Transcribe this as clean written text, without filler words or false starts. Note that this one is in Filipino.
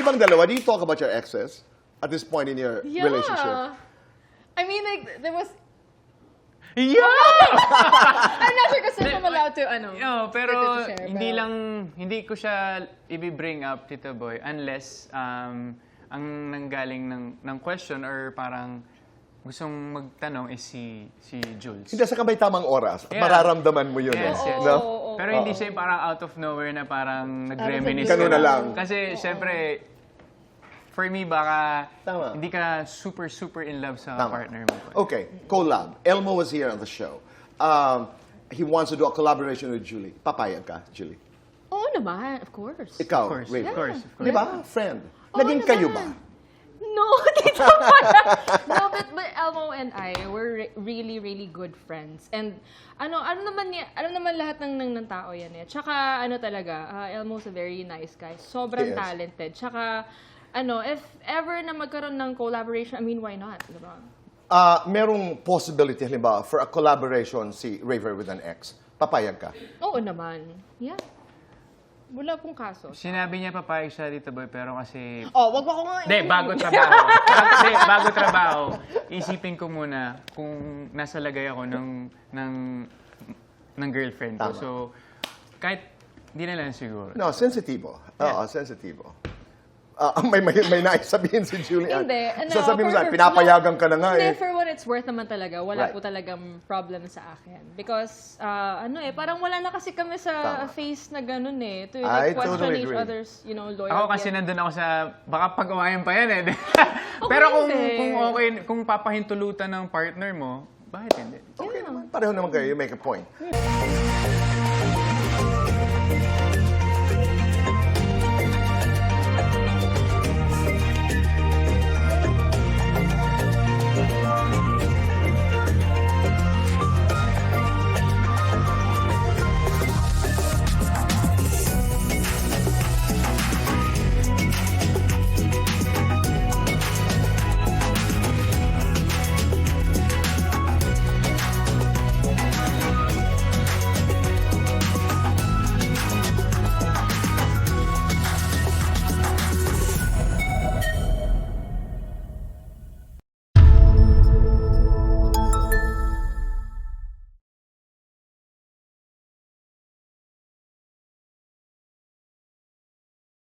bang dalawa, do you talk about your exes at this point in your Yeah. relationship? I mean, like, there was... Yeah! I'm not sure kasi I'm allowed to, pero to share, hindi ko siya i-bring up, Tito Boy, unless ang nanggaling ng question or parang gustong magtanong is si Jules. Hindi, saka may tamang oras. Yeah. Mararamdaman mo yun. Yes, eh. yes. No? Pero hindi siya yung parang out of nowhere na parang nag-reminisce. Ganun na lang. Kasi syempre, for me, baka Tama. hindi ka super in love sa Tama. partner mo. Okay, collab. Elmo was here on the show. He wants to do a collaboration with Julie. Papayag ka, Julie? Oo naman, of course. Ikaw, Of course, Ray. of course. Di ba? Friend. Oo Naging kayo ba? naman. No, dito pala. No, but Elmo and I were really good friends. And alam naman lahat ng tao yan eh. Tsaka talaga, Elmo's a very nice guy. Sobrang Yes. talented. Tsaka if ever na magkaroon ng collaboration, I mean, why not? Diba? Merong possibility, halimbawa, for a collaboration si Raver with an ex. Papayag ka? Oo naman. Yeah. Wala pong kaso. Sinabi niya papayag siya dito, boy, pero kasi... Oh, wag ko nga. Hindi, bago trabaho. Bago trabaho, isipin ko muna kung nasa lagay ako ng girlfriend ko. Tama. So, kahit di na lang siguro. No, sensitibo. Oo, sensitibo. May nais sabihin si Julie. Hindi. Sasabihin mo sa pinapayagan ka na nga Hindi, eh. for what it's worth naman talaga, wala Right. po talagang problem sa akin. Because, parang wala na kasi kami sa Tama. phase na ganun eh. To I question totally each agree. other's, loyalty. Ako kasi nandun ako sa, baka pag-uwayan pa yan eh. Pero hindi. kung papahintulutan ng partner mo, bakit hindi? Okay naman. Pareho naman kayo. You make a point.